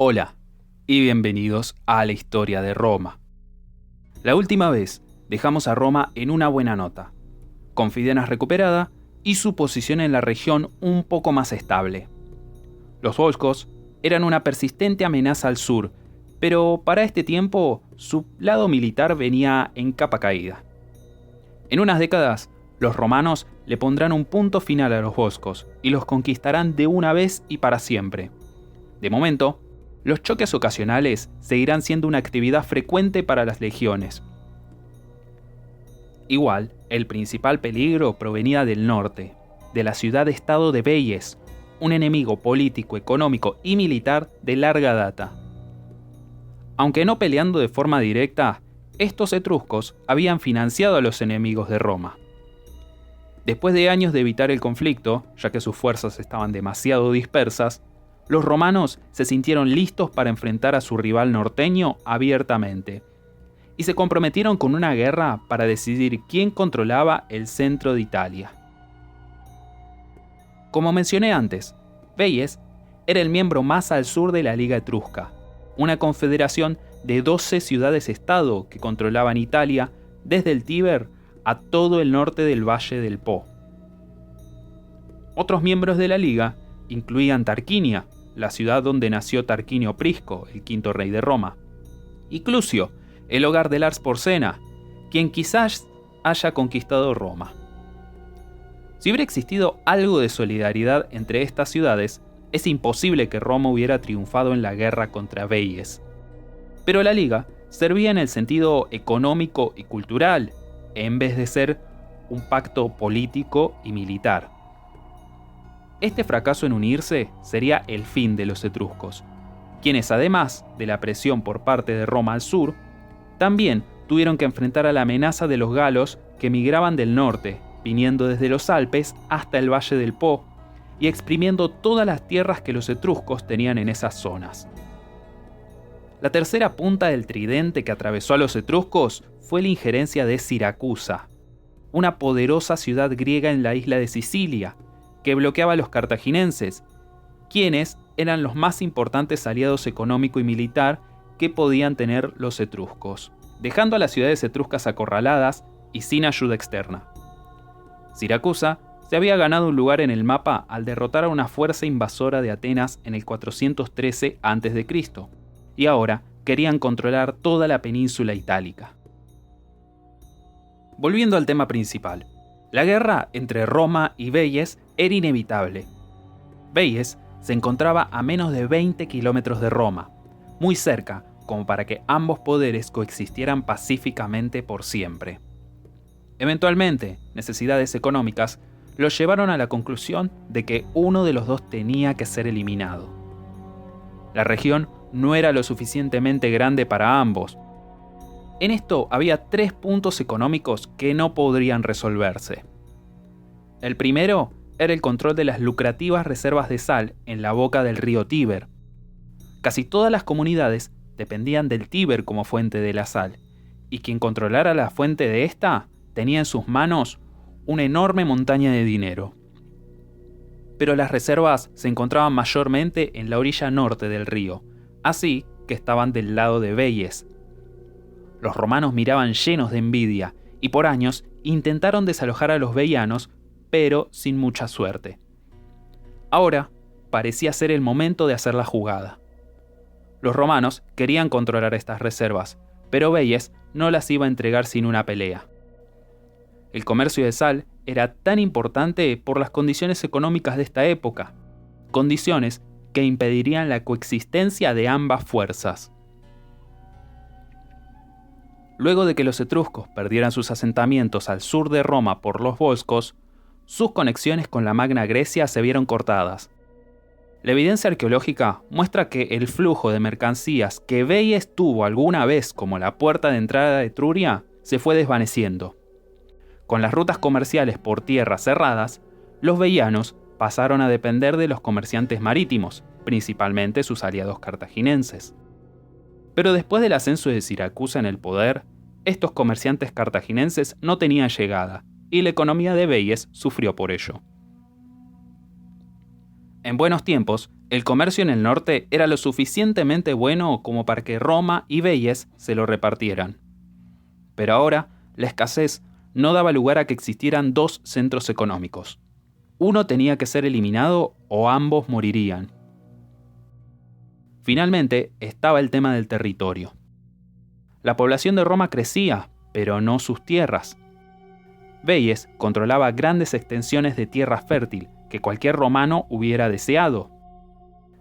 Hola y bienvenidos a la historia de Roma. La última vez dejamos a Roma en una buena nota, con Fidenas recuperada y su posición en la región un poco más estable. Los volscos eran una persistente amenaza al sur, pero para este tiempo su lado militar venía en capa caída. En unas décadas, los romanos le pondrán un punto final a los volscos y los conquistarán de una vez y para siempre. De momento, los choques ocasionales seguirán siendo una actividad frecuente para las legiones. Igual, el principal peligro provenía del norte, de la ciudad-estado de Veyes, un enemigo político, económico y militar de larga data. Aunque no peleando de forma directa, estos etruscos habían financiado a los enemigos de Roma. Después de años de evitar el conflicto, ya que sus fuerzas estaban demasiado dispersas, los romanos se sintieron listos para enfrentar a su rival norteño abiertamente, y se comprometieron con una guerra para decidir quién controlaba el centro de Italia. Como mencioné antes, Veyes era el miembro más al sur de la Liga Etrusca, una confederación de 12 ciudades-estado que controlaban Italia desde el Tíber a todo el norte del Valle del Po. Otros miembros de la Liga incluían Tarquinia, la ciudad donde nació Tarquinio Prisco, el quinto rey de Roma, y Clusio, el hogar de Lars Porsena, quien quizás haya conquistado Roma. Si hubiera existido algo de solidaridad entre estas ciudades, es imposible que Roma hubiera triunfado en la guerra contra Veyes. Pero la Liga servía en el sentido económico y cultural, en vez de ser un pacto político y militar. Este fracaso en unirse sería el fin de los etruscos, quienes además de la presión por parte de Roma al sur, también tuvieron que enfrentar a la amenaza de los galos que migraban del norte, viniendo desde los Alpes hasta el Valle del Po y exprimiendo todas las tierras que los etruscos tenían en esas zonas. La tercera punta del tridente que atravesó a los etruscos fue la injerencia de Siracusa, una poderosa ciudad griega en la isla de Sicilia, que bloqueaba a los cartaginenses, quienes eran los más importantes aliados económico y militar que podían tener los etruscos, dejando a las ciudades etruscas acorraladas y sin ayuda externa. Siracusa se había ganado un lugar en el mapa al derrotar a una fuerza invasora de Atenas en el 413 a.C., y ahora querían controlar toda la península itálica. Volviendo al tema principal, la guerra entre Roma y Veyes era inevitable. Veyes se encontraba a menos de 20 kilómetros de Roma, muy cerca como para que ambos poderes coexistieran pacíficamente por siempre. Eventualmente, necesidades económicas los llevaron a la conclusión de que uno de los dos tenía que ser eliminado. La región no era lo suficientemente grande para ambos. En esto había 3 puntos económicos que no podrían resolverse. El primero era el control de las lucrativas reservas de sal en la boca del río Tíber. Casi todas las comunidades dependían del Tíber como fuente de la sal, y quien controlara la fuente de esta tenía en sus manos una enorme montaña de dinero. Pero las reservas se encontraban mayormente en la orilla norte del río, así que estaban del lado de Veyes. Los romanos miraban llenos de envidia y por años intentaron desalojar a los veyanos, pero sin mucha suerte. Ahora parecía ser el momento de hacer la jugada. Los romanos querían controlar estas reservas, pero Veyes no las iba a entregar sin una pelea. El comercio de sal era tan importante por las condiciones económicas de esta época, condiciones que impedirían la coexistencia de ambas fuerzas. Luego de que los etruscos perdieran sus asentamientos al sur de Roma por los volscos, sus conexiones con la Magna Grecia se vieron cortadas. La evidencia arqueológica muestra que el flujo de mercancías que Veyes tuvo alguna vez como la puerta de entrada de Etruria se fue desvaneciendo. Con las rutas comerciales por tierra cerradas, los veyanos pasaron a depender de los comerciantes marítimos, principalmente sus aliados cartaginenses. Pero después del ascenso de Siracusa en el poder, estos comerciantes cartaginenses no tenían llegada, y la economía de Veyes sufrió por ello. En buenos tiempos, el comercio en el norte era lo suficientemente bueno como para que Roma y Veyes se lo repartieran. Pero ahora, la escasez no daba lugar a que existieran dos centros económicos. Uno tenía que ser eliminado o ambos morirían. Finalmente, estaba el tema del territorio. La población de Roma crecía, pero no sus tierras. Veyes controlaba grandes extensiones de tierra fértil que cualquier romano hubiera deseado.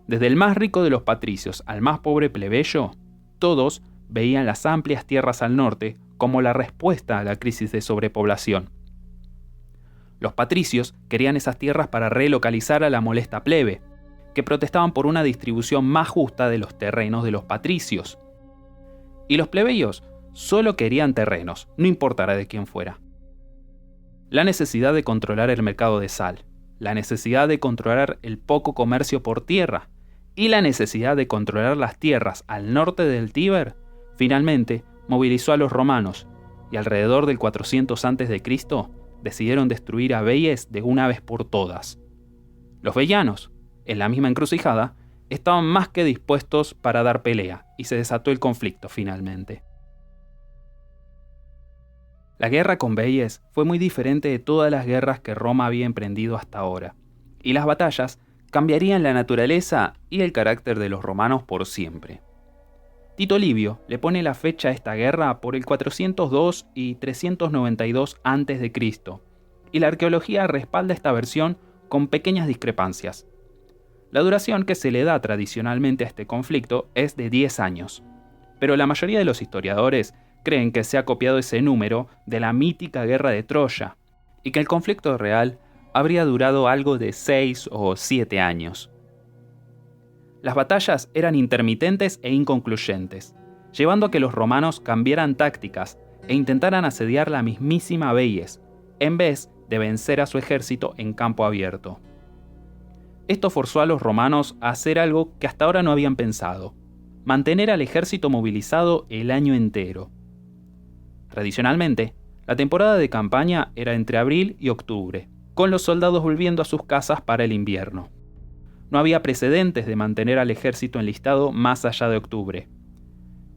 Desde el más rico de los patricios al más pobre plebeyo, todos veían las amplias tierras al norte como la respuesta a la crisis de sobrepoblación. Los patricios querían esas tierras para relocalizar a la molesta plebe, que protestaban por una distribución más justa de los terrenos de los patricios. Y los plebeyos solo querían terrenos, no importara de quién fuera. La necesidad de controlar el mercado de sal, la necesidad de controlar el poco comercio por tierra y la necesidad de controlar las tierras al norte del Tíber, finalmente movilizó a los romanos y alrededor del 400 a.C. decidieron destruir a Veyes de una vez por todas. Los veyanos, en la misma encrucijada, estaban más que dispuestos para dar pelea y se desató el conflicto finalmente. La guerra con Veyes fue muy diferente de todas las guerras que Roma había emprendido hasta ahora, y las batallas cambiarían la naturaleza y el carácter de los romanos por siempre. Tito Livio le pone la fecha a esta guerra por el 402 y 392 a.C., y la arqueología respalda esta versión con pequeñas discrepancias. La duración que se le da tradicionalmente a este conflicto es de 10 años, pero la mayoría de los historiadores creen que se ha copiado ese número de la mítica guerra de Troya, y que el conflicto real habría durado algo de 6 o 7 años. Las batallas eran intermitentes e inconcluyentes, llevando a que los romanos cambiaran tácticas e intentaran asediar la mismísima Veyes, en vez de vencer a su ejército en campo abierto. Esto forzó a los romanos a hacer algo que hasta ahora no habían pensado: mantener al ejército movilizado el año entero. Tradicionalmente, la temporada de campaña era entre abril y octubre, con los soldados volviendo a sus casas para el invierno. No había precedentes de mantener al ejército enlistado más allá de octubre.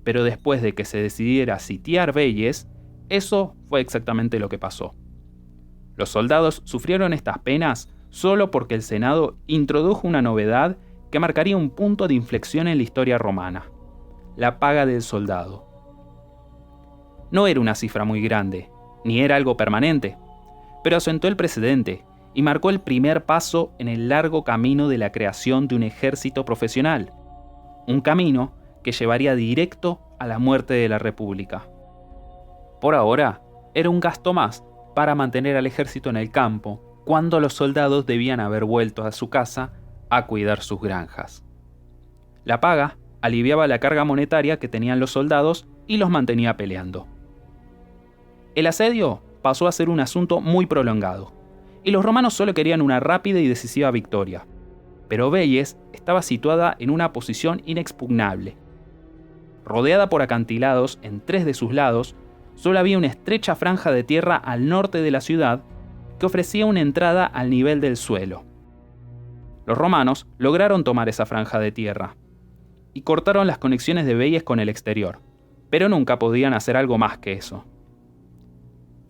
Pero después de que se decidiera sitiar Veyes, eso fue exactamente lo que pasó. Los soldados sufrieron estas penas solo porque el Senado introdujo una novedad que marcaría un punto de inflexión en la historia romana: la paga del soldado. No era una cifra muy grande, ni era algo permanente, pero asentó el precedente y marcó el primer paso en el largo camino de la creación de un ejército profesional, un camino que llevaría directo a la muerte de la República. Por ahora, era un gasto más para mantener al ejército en el campo, cuando los soldados debían haber vuelto a su casa a cuidar sus granjas. La paga aliviaba la carga monetaria que tenían los soldados y los mantenía peleando. El asedio pasó a ser un asunto muy prolongado, y los romanos solo querían una rápida y decisiva victoria. Pero Veyes estaba situada en una posición inexpugnable. Rodeada por acantilados en 3 de sus lados, solo había una estrecha franja de tierra al norte de la ciudad que ofrecía una entrada al nivel del suelo. Los romanos lograron tomar esa franja de tierra y cortaron las conexiones de Veyes con el exterior, pero nunca podían hacer algo más que eso.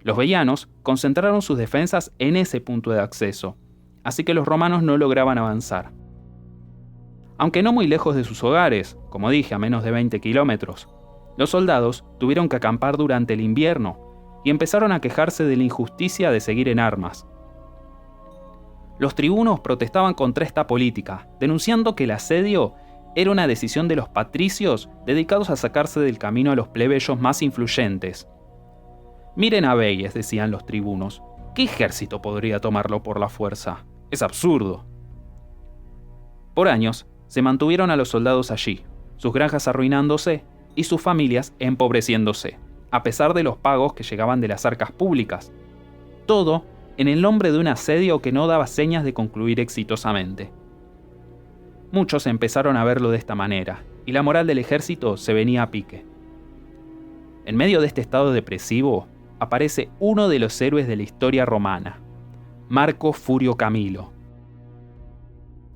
Los veyanos concentraron sus defensas en ese punto de acceso, así que los romanos no lograban avanzar. Aunque no muy lejos de sus hogares, como dije, a menos de 20 kilómetros, los soldados tuvieron que acampar durante el invierno y empezaron a quejarse de la injusticia de seguir en armas. Los tribunos protestaban contra esta política, denunciando que el asedio era una decisión de los patricios dedicados a sacarse del camino a los plebeyos más influyentes. Miren a Veyes, decían los tribunos. ¿Qué ejército podría tomarlo por la fuerza? Es absurdo. Por años, se mantuvieron a los soldados allí, sus granjas arruinándose y sus familias empobreciéndose, a pesar de los pagos que llegaban de las arcas públicas. Todo en el nombre de un asedio que no daba señas de concluir exitosamente. Muchos empezaron a verlo de esta manera, y la moral del ejército se venía a pique. En medio de este estado depresivo, aparece uno de los héroes de la historia romana, Marco Furio Camilo.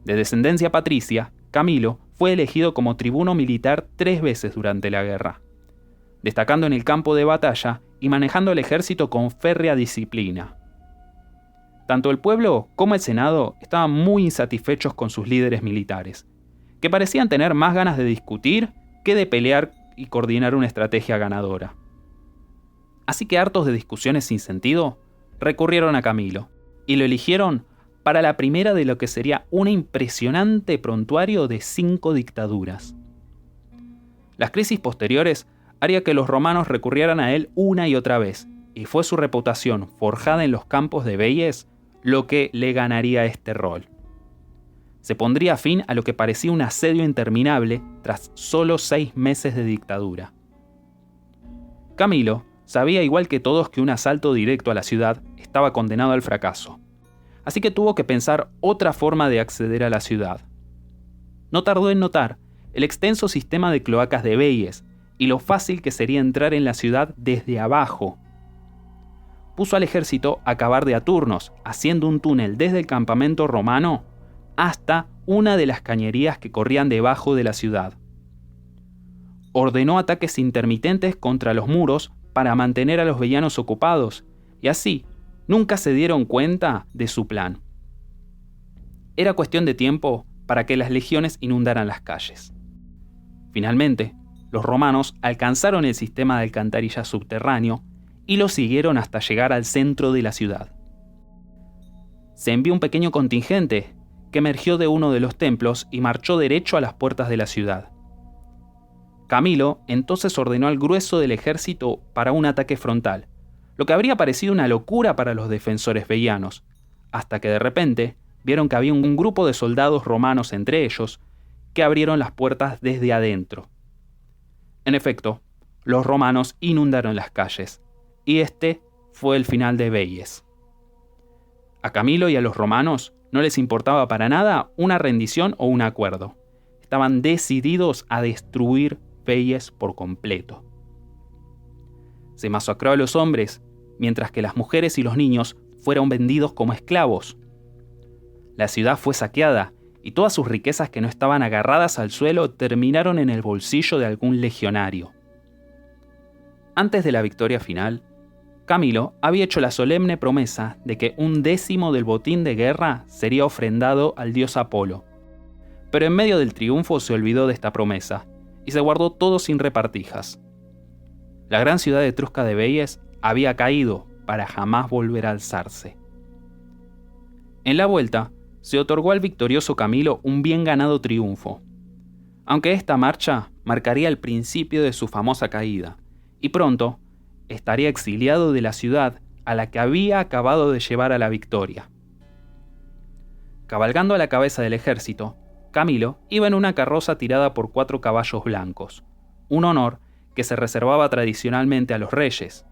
De descendencia patricia, Camilo fue elegido como tribuno militar 3 veces durante la guerra, destacando en el campo de batalla y manejando el ejército con férrea disciplina. Tanto el pueblo como el Senado estaban muy insatisfechos con sus líderes militares, que parecían tener más ganas de discutir que de pelear y coordinar una estrategia ganadora. Así que, hartos de discusiones sin sentido, recurrieron a Camilo y lo eligieron para la primera de lo que sería un impresionante prontuario de 5 dictaduras. Las crisis posteriores harían que los romanos recurrieran a él una y otra vez, y fue su reputación forjada en los campos de Veies lo que le ganaría este rol. Se pondría fin a lo que parecía un asedio interminable tras solo 6 meses de dictadura. Camilo sabía igual que todos que un asalto directo a la ciudad estaba condenado al fracaso, así que tuvo que pensar otra forma de acceder a la ciudad. No tardó en notar el extenso sistema de cloacas de Veies y lo fácil que sería entrar en la ciudad desde abajo. Puso al ejército a cavar de a turnos, haciendo un túnel desde el campamento romano hasta una de las cañerías que corrían debajo de la ciudad. Ordenó ataques intermitentes contra los muros para mantener a los villanos ocupados, y así nunca se dieron cuenta de su plan. Era cuestión de tiempo para que las legiones inundaran las calles. Finalmente, los romanos alcanzaron el sistema de alcantarillas subterráneo y lo siguieron hasta llegar al centro de la ciudad. Se envió un pequeño contingente que emergió de uno de los templos y marchó derecho a las puertas de la ciudad. Camilo entonces ordenó al grueso del ejército para un ataque frontal, lo que habría parecido una locura para los defensores veianos, hasta que de repente vieron que había un grupo de soldados romanos entre ellos que abrieron las puertas desde adentro. En efecto, los romanos inundaron las calles, y este fue el final de Veies. A Camilo y a los romanos no les importaba para nada una rendición o un acuerdo. Estaban decididos a destruir Veies por completo. Se masacró a los hombres, mientras que las mujeres y los niños fueron vendidos como esclavos. La ciudad fue saqueada y todas sus riquezas que no estaban agarradas al suelo terminaron en el bolsillo de algún legionario. Antes de la victoria final, Camilo había hecho la solemne promesa de que 1/10 del botín de guerra sería ofrendado al dios Apolo. Pero en medio del triunfo se olvidó de esta promesa y se guardó todo sin repartijas. La gran ciudad etrusca de Veies había caído para jamás volver a alzarse. En la vuelta, se otorgó al victorioso Camilo un bien ganado triunfo, aunque esta marcha marcaría el principio de su famosa caída, y pronto estaría exiliado de la ciudad a la que había acabado de llevar a la victoria. Cabalgando a la cabeza del ejército, Camilo iba en una carroza tirada por 4 caballos blancos, un honor que se reservaba tradicionalmente a los reyes.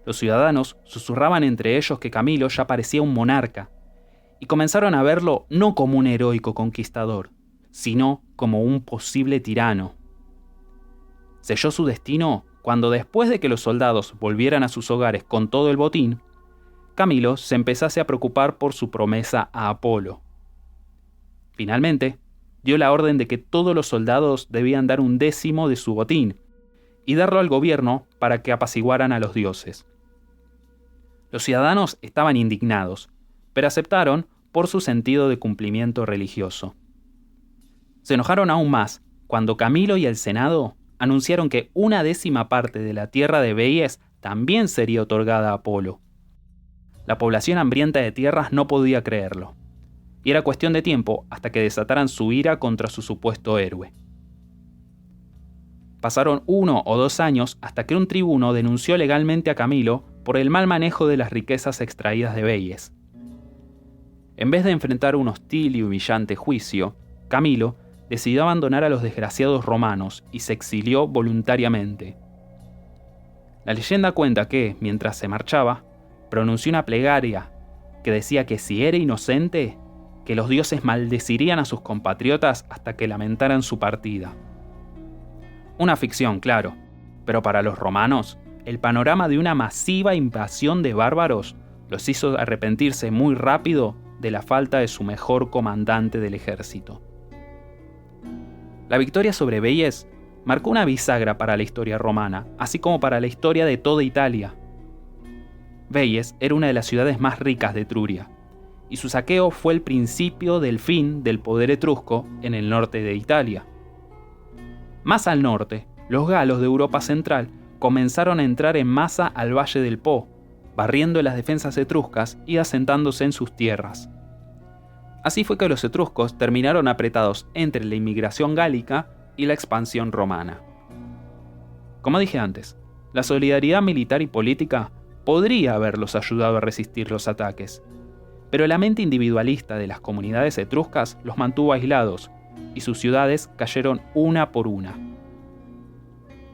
Los ciudadanos susurraban entre ellos que Camilo ya parecía un monarca, y comenzaron a verlo no como un heroico conquistador, sino como un posible tirano. Selló su destino cuando, después de que los soldados volvieran a sus hogares con todo el botín, Camilo se empezase a preocupar por su promesa a Apolo. Finalmente, dio la orden de que todos los soldados debían dar 1/10 de su botín y darlo al gobierno para que apaciguaran a los dioses. Los ciudadanos estaban indignados, pero aceptaron por su sentido de cumplimiento religioso. Se enojaron aún más cuando Camilo y el Senado anunciaron que 1/10 parte de la tierra de Veies también sería otorgada a Apolo. La población hambrienta de tierras no podía creerlo, y era cuestión de tiempo hasta que desataran su ira contra su supuesto héroe. Pasaron 1 o 2 años hasta que un tribuno denunció legalmente a Camilo por el mal manejo de las riquezas extraídas de Veies. En vez de enfrentar un hostil y humillante juicio, Camilo decidió abandonar a los desgraciados romanos y se exilió voluntariamente. La leyenda cuenta que, mientras se marchaba, pronunció una plegaria que decía que si era inocente, que los dioses maldecirían a sus compatriotas hasta que lamentaran su partida. Una ficción, claro, pero para los romanos, el panorama de una masiva invasión de bárbaros los hizo arrepentirse muy rápido de la falta de su mejor comandante del ejército. La victoria sobre Véies marcó una bisagra para la historia romana, así como para la historia de toda Italia. Véies era una de las ciudades más ricas de Etruria, y su saqueo fue el principio del fin del poder etrusco en el norte de Italia. Más al norte, los galos de Europa Central comenzaron a entrar en masa al valle del Po, barriendo las defensas etruscas y asentándose en sus tierras. Así fue que los etruscos terminaron apretados entre la inmigración gálica y la expansión romana. Como dije antes, la solidaridad militar y política podría haberlos ayudado a resistir los ataques, pero la mente individualista de las comunidades etruscas los mantuvo aislados y sus ciudades cayeron una por una.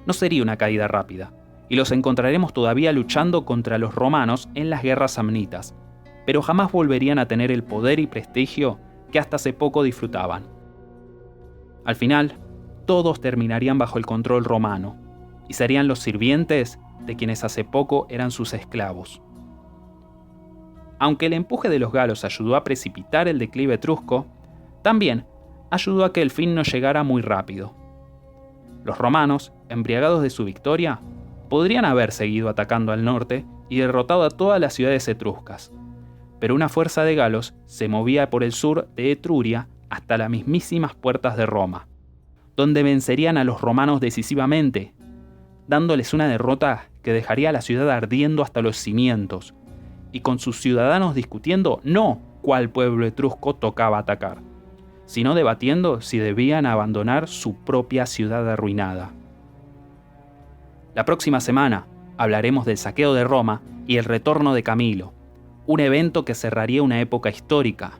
No sería una caída rápida, y los encontraremos todavía luchando contra los romanos en las guerras samnitas, pero jamás volverían a tener el poder y prestigio que hasta hace poco disfrutaban. Al final, todos terminarían bajo el control romano, y serían los sirvientes de quienes hace poco eran sus esclavos. Aunque el empuje de los galos ayudó a precipitar el declive etrusco, también ayudó a que el fin no llegara muy rápido. Los romanos, embriagados de su victoria, podrían haber seguido atacando al norte y derrotado a todas las ciudades etruscas, pero una fuerza de galos se movía por el sur de Etruria hasta las mismísimas puertas de Roma, donde vencerían a los romanos decisivamente, dándoles una derrota que dejaría a la ciudad ardiendo hasta los cimientos, y con sus ciudadanos discutiendo no cuál pueblo etrusco tocaba atacar, sino debatiendo si debían abandonar su propia ciudad arruinada. La próxima semana hablaremos del saqueo de Roma y el retorno de Camilo, un evento que cerraría una época histórica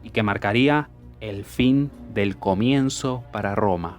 y que marcaría el fin del comienzo para Roma.